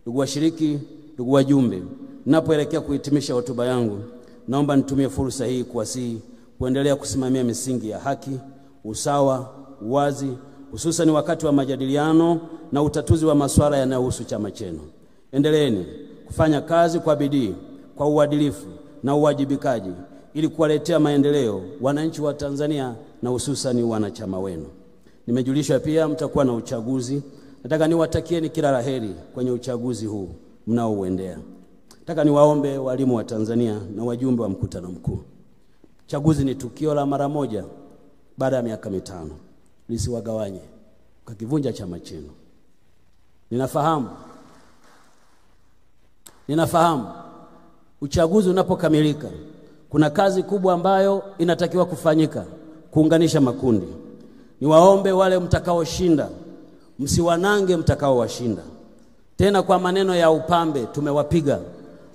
Ndugu washiriki, ndugu wajumbe, ninapoelekea kuhitimisha hotuba yangu, naomba nitumie fursa hii kuwasihi kuendelea kusimamia misingi ya haki, usawa, uwazi, hususan wakati wa majadiliano na utatuzi wa masuala yanayohusu chama chenu. Endeleeni kufanya kazi kwa bidii, kwa uadilifu na uwajibikaji ili kuwaletea maendeleo wananchi wa Tanzania na hususan wanachama wenu. Nimejulishwa pia mtakuwa na uchaguzi. Nataka niwatakieni kila laheri kwenye uchaguzi huu mnaouendea. Nataka niwaombe walimu wa Tanzania na wajumbe wa mkutano mkuu. Chaguzi ni tukio la mara moja baada ya miaka 5. Lisiwagawanye ukakivunja chama chenu. Ninafahamu uchaguzi unapokamilika kuna kazi kubwa ambayo inatakiwa kufanyika kuunganisha makundi. Niwaombe wale mtakaoshinda msiwanange mtakaowashinda. Tena kwa maneno ya upambe tumewapiga.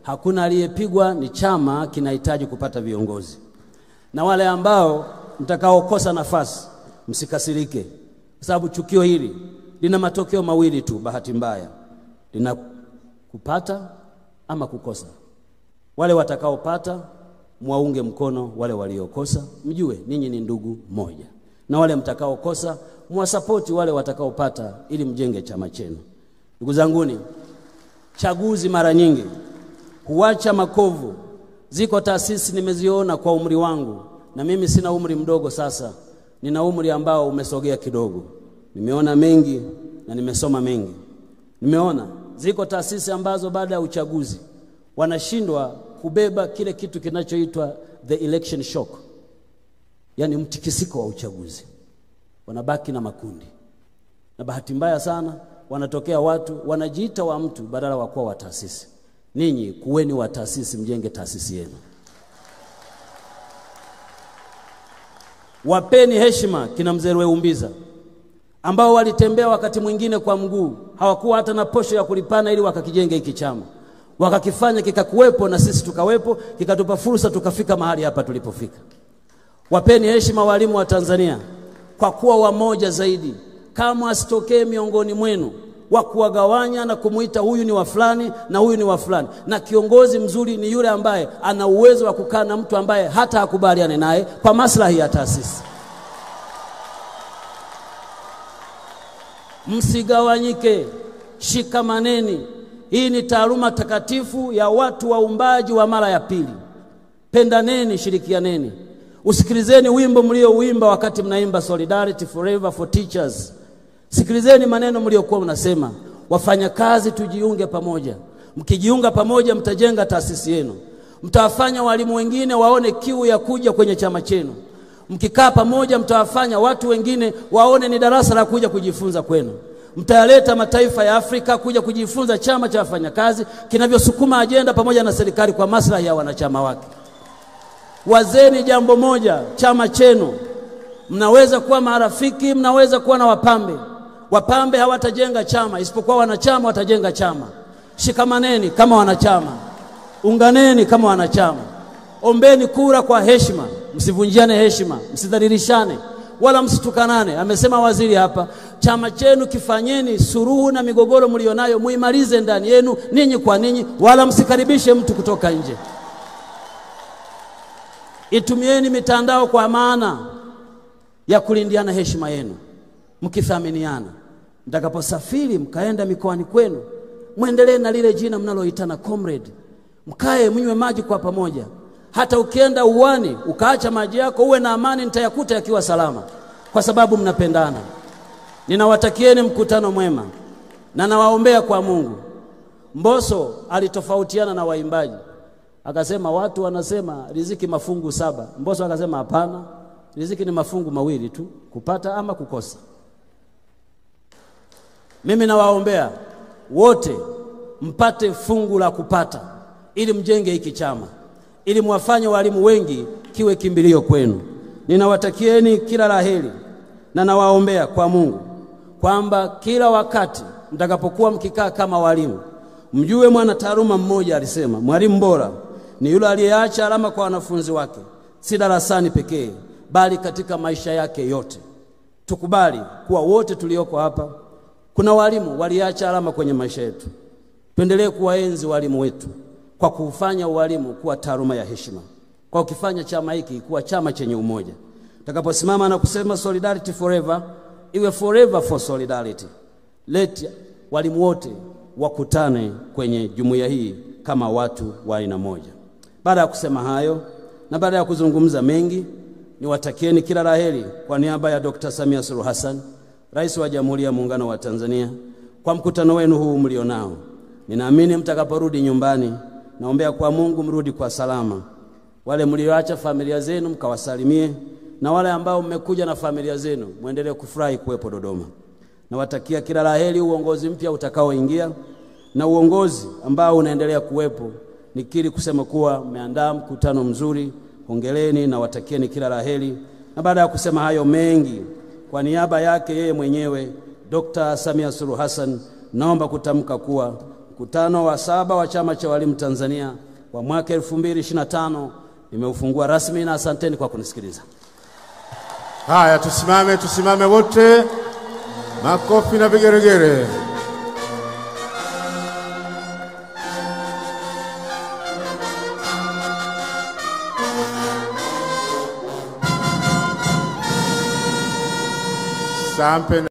Hakuna aliyepigwa, ni chama kinahitaji kupata viongozi. Na wale ambao mtakaokosa nafasi msikasirike, kwa sababu chukio hili lina matokeo mawili tu, bahati mbaya. Lina kupata ama kukosa. Wale watakaopata muwaunge mkono, wale waliokosa mjue ninyi ni ndugu moja. Na wale mtakaokosa muwasapoti wale watakaopata ili mjenge chama chenu. Ndugu zanguni, chaguzi mara nyingi huacha makovu. Ziko taasisi nimeziona kwa umri wangu, na mimi sina umri mdogo sasa, nina umri ambao umesogea kidogo. Nimeona mengi na nimesoma mengi. Nimeona ziko taasisi ambazo baada ya uchaguzi wanashindwa kubeba kile kitu kinachoitwa the election shock, yani mtikisiko wa uchaguzi. Wanabaki na makundi. Na bahati mbaya sana wanatokea watu wanajiita wa mtu badala wa kuwa wa taasisi. Ninyi kuweni wa taasisi, mjenge taasisi yenu. Wapeni heshima kina Mzee Rweumbiza ambao walitembea wakati mwingine kwa mguu, hawakuwa hata na posho ya kulipana ili wakakijenge hiki chama. Wakakifanya kikakuwepo na sisi tukawepo, kikatupa fursa tukafika mahali hapa tulipofika. Wapeni heshima walimu wa Tanzania kwa kuwa wamoja zaidi. Kama asitokee miongoni mwenu wa kuwagawanya na kumuita huyu ni wa fulani na huyu ni wa fulani. Na kiongozi mzuri ni yule ambaye ana uwezo wa kukaa na mtu ambaye hata hakubaliane naye kwa maslahi ya taasisi. Msigawanyike, shikamaneni. Hii ni taaluma takatifu ya watu waumbaji wa mara ya pili. Pendaneni, shirikianeni. Usikilizeni wimbo mliouimba wakati mnaimba Solidarity Forever for Teachers. Sikilizeni maneno mliokuwa mnasema, wafanya kazi tujiunge pamoja. Mkijiunga pamoja mtajenga taasisi yenu. Mtawafanya walimu wengine waone kiu ya kuja kwenye chama chenu. Mkikaa pamoja mtawafanya watu wengine waone ni darasa la kuja kujifunza kwenu. Mtayaleta mataifa ya Afrika kuja kujifunza chama cha wafanyakazi kinavyosukuma ajenda pamoja na serikali kwa maslahi ya wanachama wake. Wazeni jambo moja, chama chenu. Mnaweza kuwa marafiki, mnaweza kuwa na wapambe. Wapambe hawatajenga chama, isipokuwa wanachama watajenga chama. Shikamaneni kama wanachama. Unganeni kama wanachama. Ombeni kura kwa heshima, msivunjiane heshima, msidhalilishane wala msitukanane. Amesema waziri hapa, chama chenu kifanyeni suruhu na migogoro mlionayo muimalize ndani yenu ninyi kwa ninyi, wala msikaribishe mtu kutoka nje. Itumieni mitandao kwa maana ya kulindiana heshima yenu, mkithaminiana. Mtakaposafiri mkaenda mikoani kwenu, muendelee na lile jina mnaloitana comrade. Mkae mnywe maji kwa pamoja. Hata ukienda uwani ukaacha maji yako, uwe na amani, nitayakuta yakiwa salama, kwa sababu mnapendana. Ninawatakieni mkutano mwema na nawaombea kwa Mungu. Mbosso alitofautiana na waimbaji. Akasema watu wanasema riziki mafungu 7. Mbosso akasema hapana, riziki ni mafungu mawili tu, kupata ama kukosa. Mimi nawaombea wote mpate fungu la kupata ili mjenge hiki chama, ili muwafanye walimu wengi kiwe kimbilio kwenu. Ninawatakieni kila laheri na nawaombea kwa Mungu kwamba kila wakati mtakapokuwa mkikaa kama walimu, mjue mwana taaluma mmoja alisema, mwalimu bora ni yule aliyeacha alama kwa wanafunzi wake, si darasani pekee bali katika maisha yake yote. Tukubali kuwa wote tulioko hapa kuna walimu waliacha alama kwenye maisha yetu. Tuendelee kuwaenzi walimu wetu kwa kufanya ualimu kuwa taaluma ya heshima, kwa kufanya chama hiki kuwa chama chenye umoja. Tutakaposimama na kusema solidarity forever, iwe forever for solidarity. Let walimu wote wakutane kwenye jumuiya hii kama watu wa aina moja. Baada ya kusema hayo na baada ya kuzungumza mengi, niwatakieni kila laheri kwa niaba ya Dr. Samia Suluhu Hassan, Rais wa Jamhuri ya Muungano wa Tanzania, kwa mkutano wenu huu mlionao. Ninaamini mtakaporudi nyumbani, naombea kwa Mungu mrudi kwa salama. Wale mlioacha familia zenu mkawasalimie, na wale ambao mmekuja na familia zenu muendelee kufurahi kuwepo Dodoma. Nawatakia kila laheri uongozi mpya utakaoingia na uongozi ambao unaendelea kuwepo. Nikiri kusema kuwa mmeandaa mkutano mzuri. Hongereni na watakieni kila laheri. Na baada ya kusema hayo mengi, kwa niaba yake yeye mwenyewe Dr. Samia Suluhu Hassan, naomba kutamka kuwa mkutano wa 7 wa Chama cha Walimu Tanzania wa mwaka 2025 nimeufungua rasmi, na asanteni kwa kunisikiliza. Haya, tusimame wote. Makofi na vigeregere. Sampe